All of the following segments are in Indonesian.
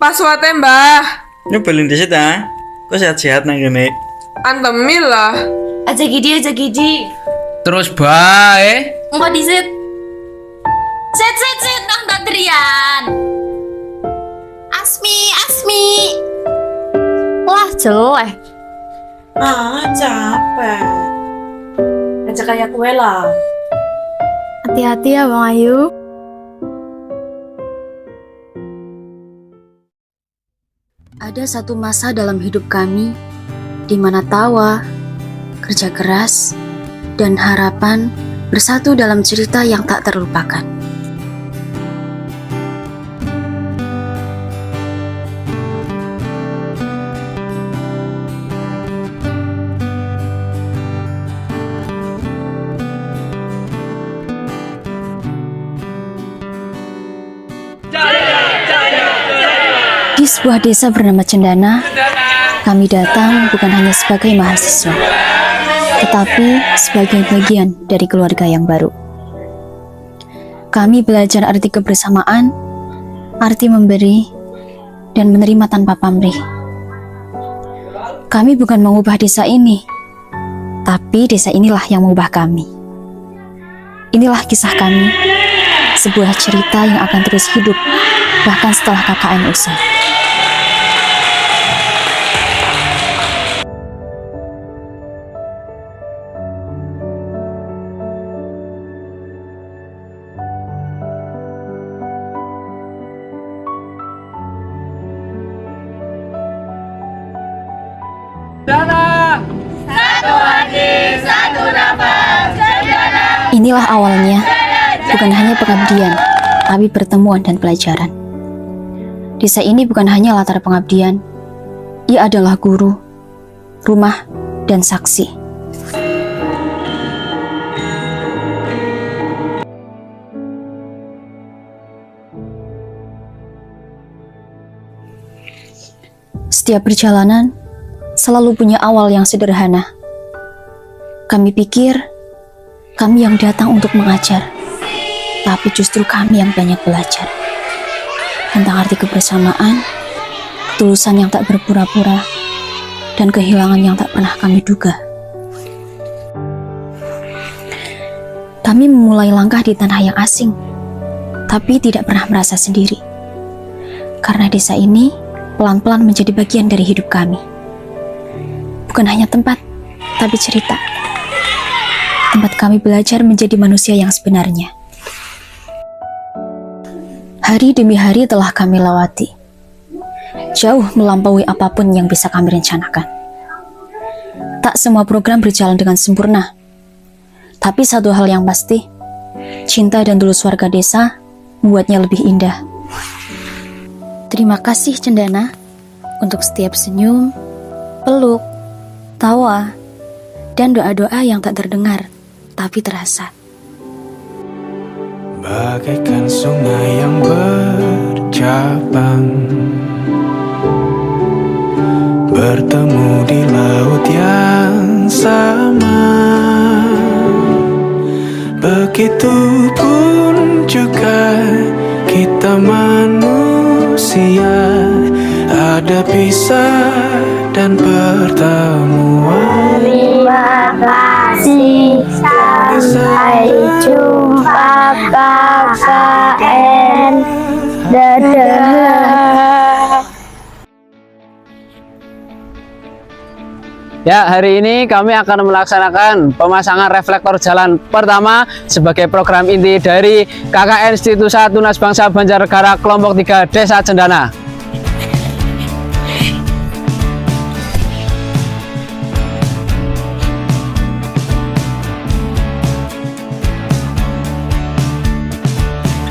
Passwordnya mbah. Nyobelin dhisik ta. Kok sehat-sehat nang kene. Antemil lah. Aja gidi. Terus bae. Engko disit. Sit nang Dadrian. Asmi. Wah, jelek. Capek. Aja kayak kue lah. Hati-hati ya Bang Ayu. Ada satu masa dalam hidup kami di mana tawa, kerja keras, dan harapan bersatu dalam cerita yang tak terlupakan. Di sebuah desa bernama Cendana, kami datang bukan hanya sebagai mahasiswa, tetapi sebagai bagian dari keluarga yang baru. Kami belajar arti kebersamaan, arti memberi, dan menerima tanpa pamrih. Kami bukan mengubah desa ini, tapi desa inilah yang mengubah kami. Inilah kisah kami, sebuah cerita yang akan terus hidup bahkan setelah KKN usai. Inilah awalnya, bukan hanya pengabdian, tapi pertemuan dan pelajaran. Desa ini bukan hanya latar pengabdian, ia adalah guru, rumah, dan saksi. Setiap perjalanan selalu punya awal yang sederhana. Kami pikir kami yang datang untuk mengajar, tapi justru kami yang banyak belajar tentang arti kebersamaan, ketulusan yang tak berpura-pura, dan kehilangan yang tak pernah kami duga. Kami memulai langkah di tanah yang asing, tapi tidak pernah merasa sendiri, karena desa ini pelan-pelan menjadi bagian dari hidup kami. Bukan hanya tempat, tapi cerita. Tempat kami belajar menjadi manusia yang sebenarnya. Hari demi hari telah kami lewati, jauh melampaui apapun yang bisa kami rencanakan. Tak semua program berjalan dengan sempurna, tapi satu hal yang pasti, cinta dan tulus warga desa membuatnya lebih indah. Terima kasih Cendana untuk setiap senyum, peluk, tawa, dan doa-doa yang tak terdengar tapi terasa. Bagaikan sungai yang bercabang, bertemu di laut yang sama. Begitupun juga kita manusia, ada pisah dan pertemuan. Terima kasih, sampai jumpa KKN. Dadah. Ya, hari ini kami akan melaksanakan pemasangan reflektor jalan pertama sebagai program inti dari KKN Institut Tunas Bangsa Banjarnegara Kelompok 3 Desa Cendana.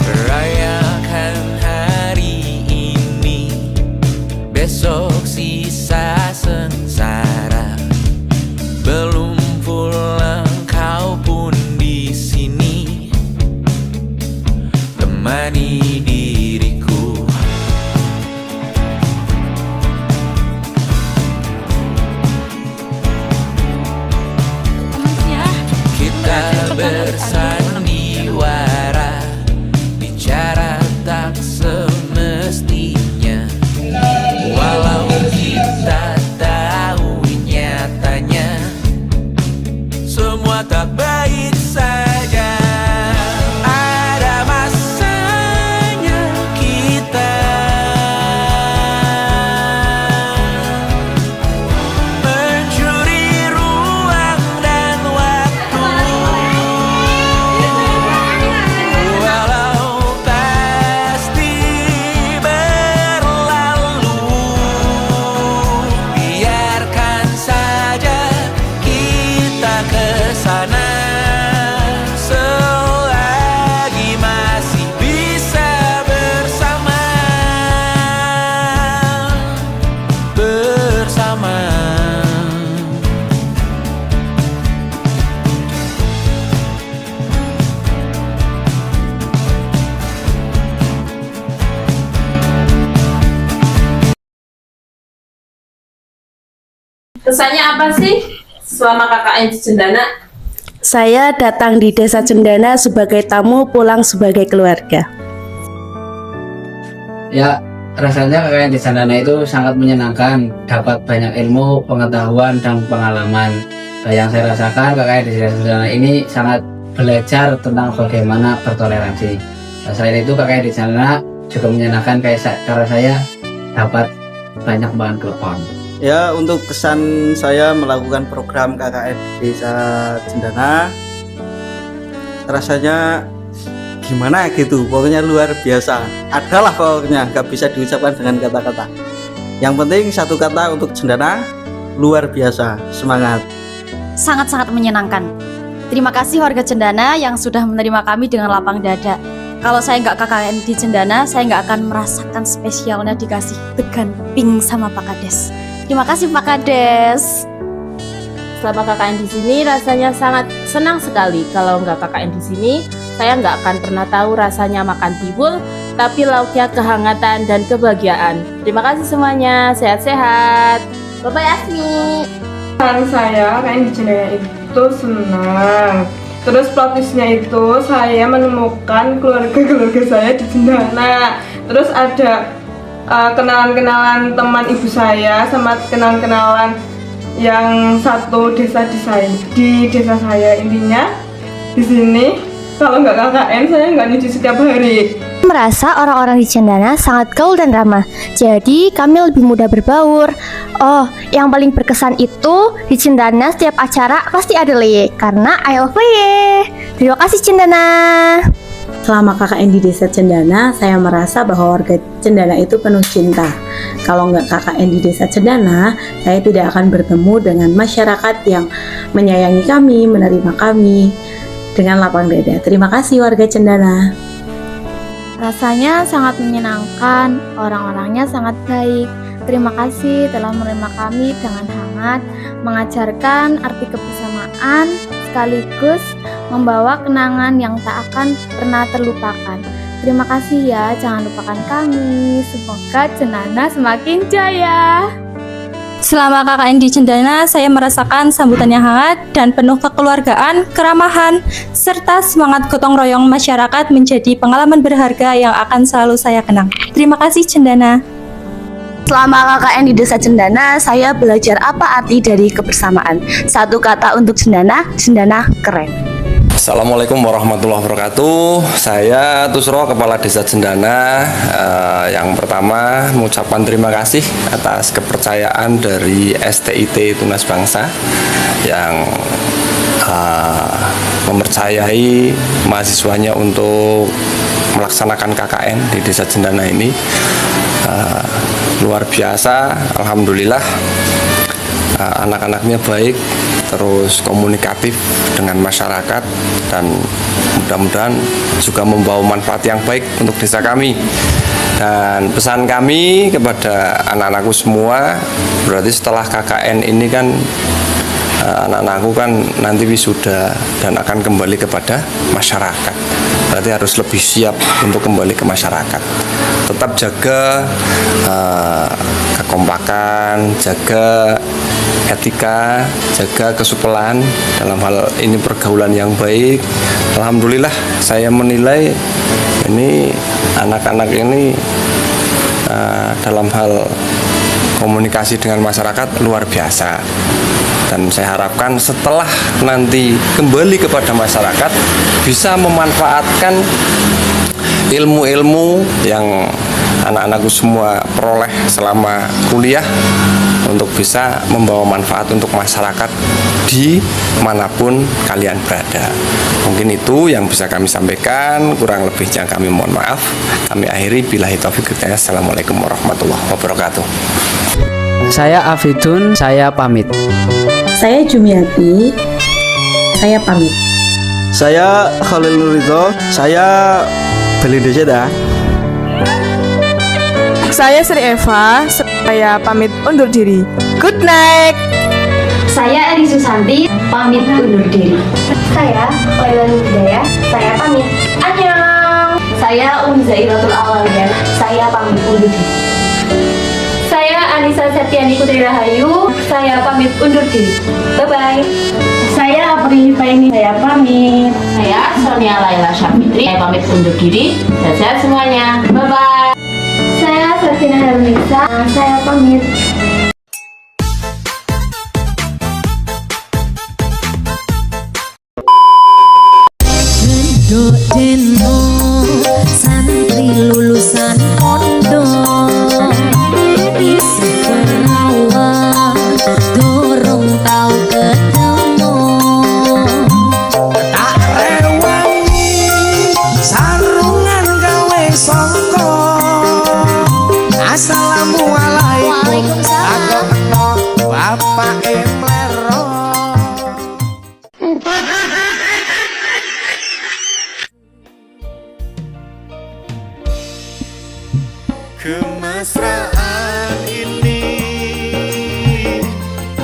Rayakan hari ini, besok sisa sengsara. Belum pulang kau pun di sini, temani diriku. semua tak baik saja. Ada masanya kita mencuri ruang dan waktu, walau pasti berlalu. Biarkan saja kita ke sana selagi masih bisa bersama. Kesannya apa sih selama KKN di Cendana? Saya datang di Desa Cendana sebagai tamu, pulang sebagai keluarga. Ya, rasanya KKN di Cendana itu sangat menyenangkan, dapat banyak ilmu, pengetahuan, dan pengalaman. Yang saya rasakan KKN di Desa Cendana ini sangat belajar tentang bagaimana bertoleransi. Dan selain itu KKN di Cendana juga menyenangkan karena saya dapat banyak bahan telepon. Ya, untuk kesan saya melakukan program KKN Desa Cendana, rasanya gimana gitu, pokoknya luar biasa. Adalah pokoknya, nggak bisa diucapkan dengan kata-kata. Yang penting satu kata untuk Cendana, luar biasa, semangat. Sangat-sangat menyenangkan. Terima kasih warga Cendana yang sudah menerima kami dengan lapang dada. Kalau saya nggak KKN di Cendana, saya nggak akan merasakan spesialnya dikasih degan pink sama Pak Kades. Terima kasih Pak Kades. Selama KKN di sini rasanya sangat senang sekali. Kalau nggak KKN di sini, saya nggak akan pernah tahu rasanya makan tiwul, tapi lauknya kehangatan dan kebahagiaan. Terima kasih semuanya, sehat-sehat. Bye-bye Asmi. Saya KKN di Cendana itu senang. Terus plot twist-nya itu saya menemukan keluarga saya di Cendana. Terus ada kenalan-kenalan teman ibu saya sama kenalan-kenalan yang satu desa di desa saya. Intinya di sini kalau nggak KKN saya nggak nyuci setiap hari. Merasa orang-orang di Cendana sangat gaul dan ramah, jadi kami lebih mudah berbaur. Oh, yang paling berkesan itu di Cendana setiap acara pasti ada Leye, karena I love Leye. Terima kasih Cendana. Selama KKN di Desa Cendana, saya merasa bahwa warga Cendana itu penuh cinta. Kalau nggak KKN di Desa Cendana, saya tidak akan bertemu dengan masyarakat yang menyayangi kami, menerima kami dengan lapang dada. Terima kasih warga Cendana. Rasanya sangat menyenangkan, orang-orangnya sangat baik. Terima kasih telah menerima kami dengan hangat, mengajarkan arti kebersamaan, sekaligus membawa kenangan yang tak akan pernah terlupakan. Terima kasih ya, jangan lupakan kami. Semoga Cendana semakin jaya. Selama KKN di Cendana, saya merasakan sambutan yang hangat dan penuh kekeluargaan, keramahan, serta semangat gotong royong masyarakat menjadi pengalaman berharga yang akan selalu saya kenang. Terima kasih Cendana. Selama KKN di Desa Cendana, saya belajar apa arti dari kebersamaan. Satu kata untuk Cendana, Cendana keren. Assalamualaikum warahmatullahi wabarakatuh. Saya Tusro, Kepala Desa Cendana. Yang pertama mengucapkan terima kasih atas kepercayaan dari STIT Tunas Bangsa yang mempercayai mahasiswanya untuk melaksanakan KKN di Desa Cendana ini. Luar biasa, alhamdulillah. Anak-anaknya baik, terus komunikatif dengan masyarakat, dan mudah-mudahan juga membawa manfaat yang baik untuk desa kami. Dan pesan kami kepada anak-anakku semua, berarti setelah KKN ini kan anak-anakku kan nanti wisuda dan akan kembali kepada masyarakat. Berarti harus lebih siap untuk kembali ke masyarakat. Tetap jaga kekompakan, jaga etika, jaga kesupelan dalam hal ini, pergaulan yang baik. Alhamdulillah saya menilai ini anak-anak ini dalam hal komunikasi dengan masyarakat luar biasa. Dan saya harapkan setelah nanti kembali kepada masyarakat bisa memanfaatkan ilmu-ilmu yang anak-anakku semua peroleh selama kuliah untuk bisa membawa manfaat untuk masyarakat di manapun kalian berada. Mungkin itu yang bisa kami sampaikan, kurang lebihnya kami mohon maaf. Kami akhiri billahi taufiq hidayah. Assalamualaikum warahmatullahi wabarakatuh. Saya Afidun, saya pamit. Saya Jumiati, saya pamit. Saya Khalil Nurito, saya Belinda Seda. Saya Sri Eva, saya pamit undur diri. Good night. Saya Eri Susanti, pamit undur diri. Saya Laila Hidayah, saya pamit. Annyeong. Saya Zairatul Awaliya, saya pamit undur diri. Saya Anissa Septiani Putri Rahayu, saya pamit undur diri. Bye-bye. Saya Apri Faini, saya pamit. Saya Sonia Laila Syafitri, saya pamit undur diri. Sehat-sehat semuanya. Bye-bye. Saya Safina Hermisa, saya pamit. Deno santri lulusan pondok bisa kenalan dorong tau ketemu Tak rewangi sarungan gawe songko. Assalamualaikum. Aku kena bapak emlero. Kemesraan ini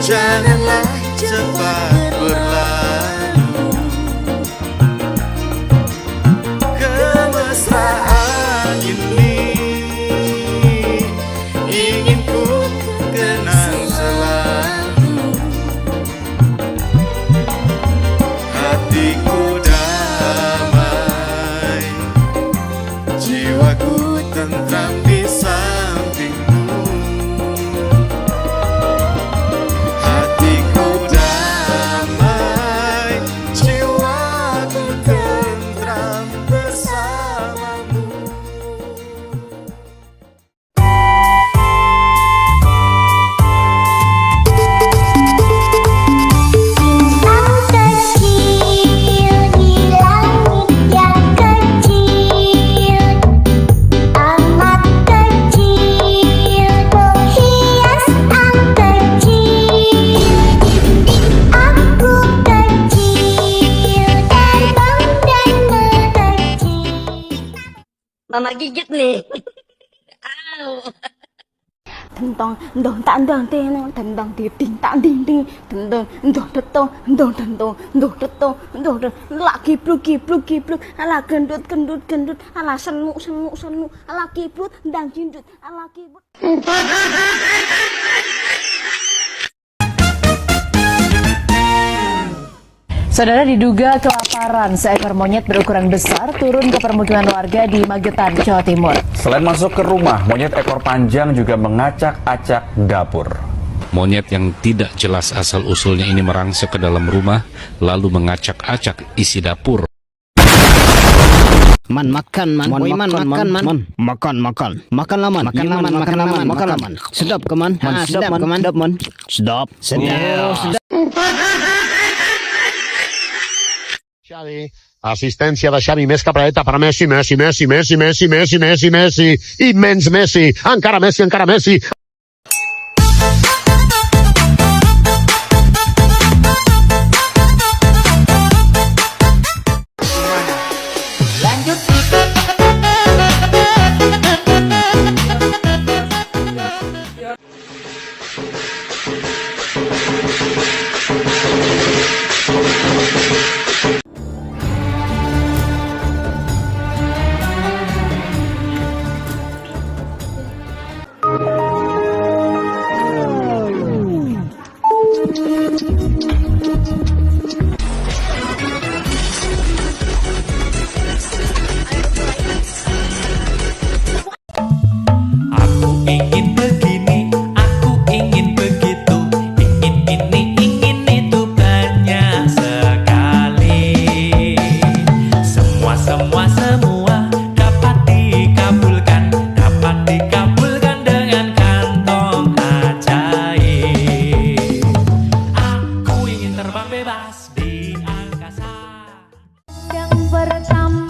janganlah cepat berlalu. Kemesraan ini ingin ku kenang selalu. Hatiku damai, jiwaku tentram di sampingmu. Hatiku damai, jiwaku tentram bersamamu. bintang kecil di langit yang kecil amat kecil menghias ang kecil aku kecil terbang dan mengecil. Mama gigit nih. Tentang dong tak dong ting tentang ting tak ding ding tentang dong tetong dong tentong dong tetong dong laki pluk ala gendut ala senu ala kiprut dan jindut ala kiprut. Saudara, diduga kelaparan, seekor monyet berukuran besar turun ke permukiman warga di Magetan, Jawa Timur. Selain masuk ke rumah, monyet ekor panjang juga mengacak-acak dapur. Monyet yang tidak jelas asal-usulnya ini merangsek ke dalam rumah, lalu mengacak-acak isi dapur. Man makan man, boy man makan man, makan lah man, makan lah man, sedap ke man, sedap man, sedap. Assistència de Xavi, més cap dreta per Messi, immens Messi, encara Messi. Aku ingin begini, aku ingin begitu, ingin ini, ingin pertama